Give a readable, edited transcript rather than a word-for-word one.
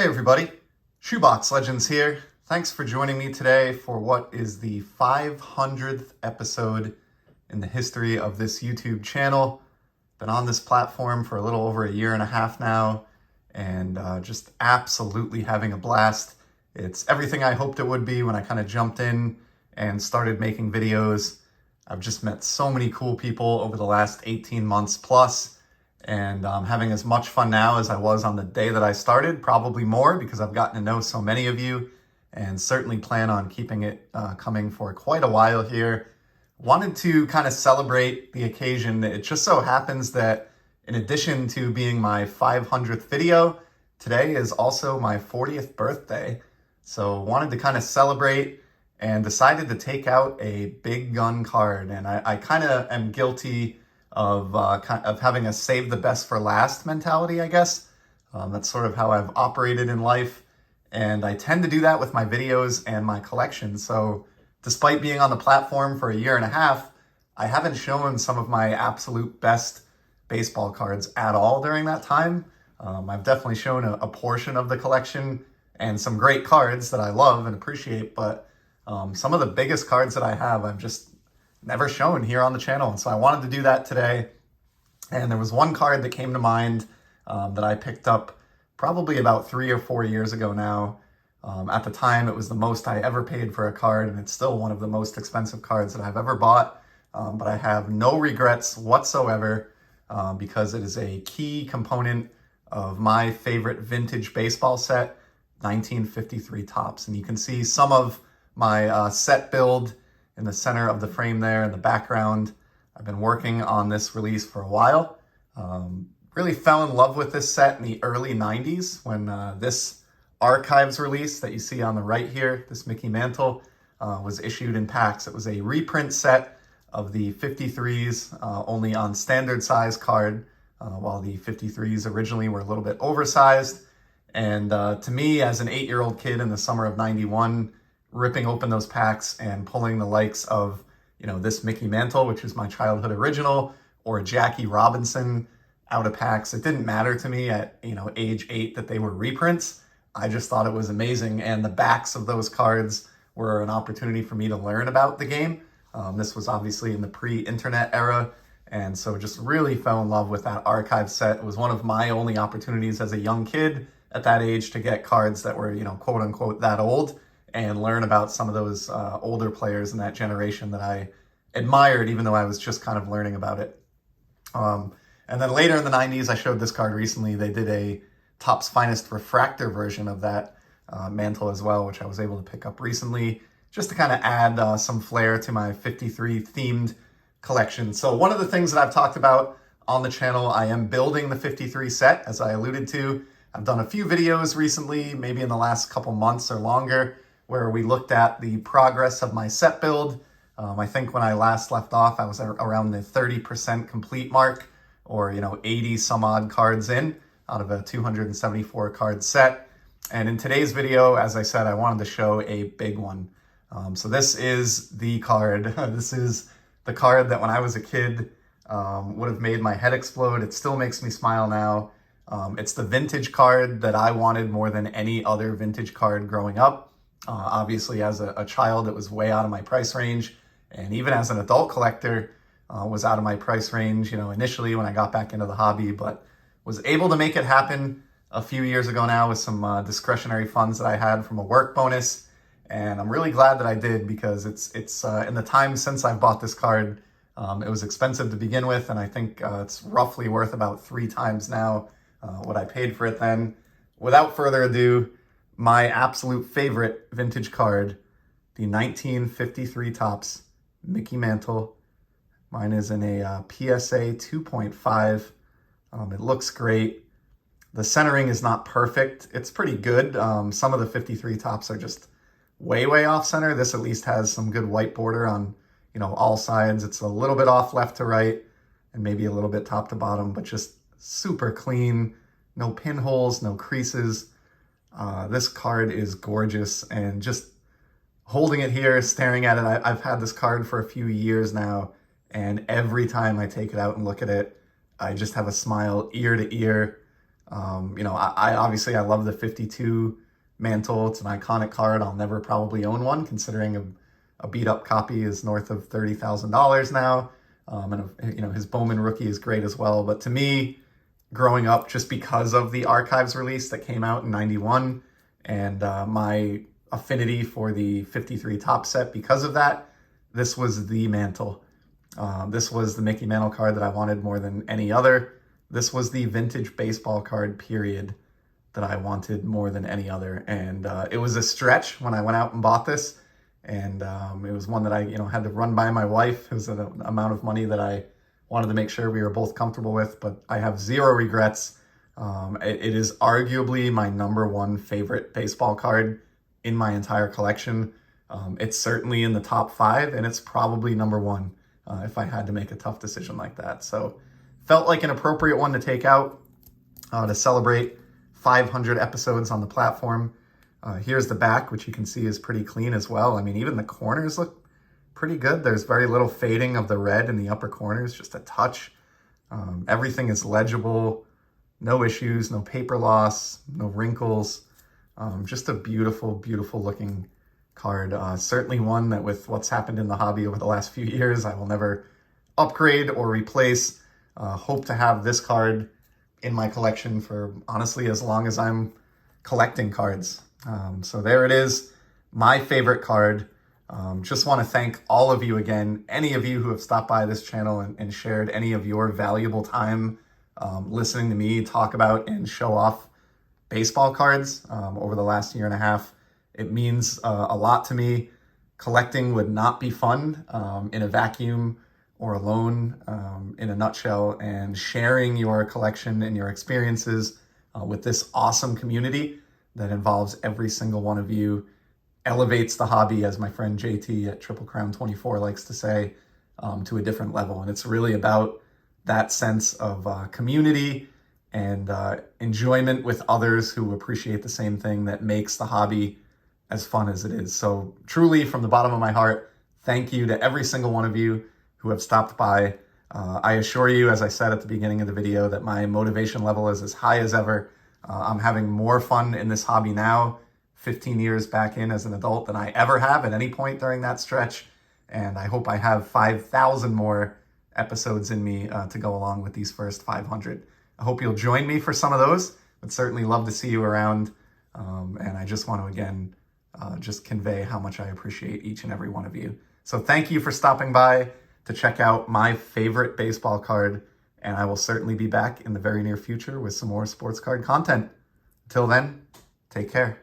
Hey everybody, Shoebox Legends here. Thanks for joining me today for what is the 500th episode in the history of this YouTube channel. Been on this platform for a little over a year and a half now, and just absolutely having a blast. It's everything I hoped it would be when I kind of jumped in and started making videos. I've just met so many cool people over the last 18 months plus, and having as much fun now as I was on the day that I started, probably more because I've gotten to know so many of you, and certainly plan on keeping it coming for quite a while here. Wanted to kind of celebrate the occasion. It just so happens that in addition to being my 500th video, today is also my 40th birthday. So wanted to kind of celebrate and decided to take out a big gun card. And I kind of am guilty of having a save the best for last mentality, I guess. That's sort of how I've operated in life. And I tend to do that with my videos and my collection. So despite being on the platform for a year and a half, I haven't shown some of my absolute best baseball cards at all during that time. I've definitely shown a portion of the collection and some great cards that I love and appreciate, but some of the biggest cards that I have, I've just never shown here on the channel. And so I wanted to do that today. And there was one card that came to mind that I picked up probably about 3 or 4 years ago now. At the time, it was the most I ever paid for a card, and it's still one of the most expensive cards that I've ever bought. But I have no regrets whatsoever because it is a key component of my favorite vintage baseball set, 1953 Topps. And you can see some of my set build in the center of the frame there in the background. I've been working on this release for a while. Really fell in love with this set in the early 90s when this Archives release that you see on the right here, this Mickey Mantle, was issued in packs. It was a reprint set of the 53s, only on standard size card, while the 53s originally were a little bit oversized. And to me, as an 8-year-old kid in the summer of 91, ripping open those packs and pulling the likes of, this Mickey Mantle, which is my childhood original, or Jackie Robinson out of packs. It didn't matter to me at, age 8 that they were reprints. I just thought it was amazing. And the backs of those cards were an opportunity for me to learn about the game. This was obviously in the pre-internet era. And so just really fell in love with that archive set. It was one of my only opportunities as a young kid at that age to get cards that were, quote unquote, that old, and learn about some of those older players in that generation that I admired, even though I was just kind of learning about it. And then later in the 90s, I showed this card recently. They did a Topps Finest Refractor version of that Mantle as well, which I was able to pick up recently, just to kind of add some flair to my 53 themed collection. So one of the things that I've talked about on the channel, I am building the 53 set, as I alluded to. I've done a few videos recently, maybe in the last couple months or longer, where we looked at the progress of my set build. I think when I last left off, I was around the 30% complete mark, or 80 some odd cards in out of a 274 card set. And in today's video, as I said, I wanted to show a big one. So this is the card. This is the card that when I was a kid would have made my head explode. It still makes me smile now. It's the vintage card that I wanted more than any other vintage card growing up. Obviously, as a child, it was way out of my price range. And even as an adult collector, was out of my price range, initially when I got back into the hobby, but was able to make it happen a few years ago now with some discretionary funds that I had from a work bonus. And I'm really glad that I did, because it's in the time since I've bought this card, it was expensive to begin with, and I think it's roughly worth about 3 times now what I paid for it then. Without further ado, my absolute favorite vintage card, the 1953 Topps Mickey Mantle. Mine is in a PSA 2.5. It looks great. The centering is not perfect. It's pretty good. Some of the 53 Topps are just way off center. This at least has some good white border on, all sides. It's a little bit off left to right and maybe a little bit top to bottom, but just super clean. No pinholes, no creases. This card is gorgeous, and just holding it here, staring at it, I've had this card for a few years now, and every time I take it out and look at it, I just have a smile ear to ear. I obviously I love the 52 mantle. It's an iconic card. I'll never probably own one, considering a beat up copy is north of $30,000 now. And his Bowman rookie is great as well. But to me, growing up, just because of the Archives release that came out in '91 and my affinity for the 53 top set because of that, this was the mantle. This was the Mickey Mantle card that I wanted more than any other. This was the vintage baseball card, period, that I wanted more than any other. And it was a stretch when I went out and bought this. And it was one that I, had to run by my wife. It was an amount of money that I wanted to make sure we were both comfortable with, but I have zero regrets. It is arguably my number one favorite baseball card in my entire collection. It's certainly in the top 5, and it's probably number 1 if I had to make a tough decision like that. So felt like an appropriate one to take out to celebrate 500 episodes on the platform. Here's the back, which you can see is pretty clean as well. I mean, even the corners look pretty good. There's very little fading of the red in the upper corners, just a touch. Everything is legible, no issues, no paper loss, no wrinkles. Just a beautiful, beautiful looking card. Certainly one that, with what's happened in the hobby over the last few years, I will never upgrade or replace. Hope to have this card in my collection for, honestly, as long as I'm collecting cards. So there it is, my favorite card. Just want to thank all of you again, any of you who have stopped by this channel and shared any of your valuable time listening to me talk about and show off baseball cards over the last year and a half. It means a lot to me. Collecting would not be fun in a vacuum or alone in a nutshell, and sharing your collection and your experiences with this awesome community that involves every single one of you elevates the hobby, as my friend JT at Triple Crown 24 likes to say, to a different level. And it's really about that sense of community and enjoyment with others who appreciate the same thing that makes the hobby as fun as it is. So truly, from the bottom of my heart, thank you to every single one of you who have stopped by. I assure you, as I said at the beginning of the video, that my motivation level is as high as ever. I'm having more fun in this hobby now, 15 years back in as an adult, than I ever have at any point during that stretch. And I hope I have 5,000 more episodes in me to go along with these first 500. I hope you'll join me for some of those. Would certainly love to see you around. And I just want to, again, just convey how much I appreciate each and every one of you. So thank you for stopping by to check out my favorite baseball card. And I will certainly be back in the very near future with some more sports card content. Until then, take care.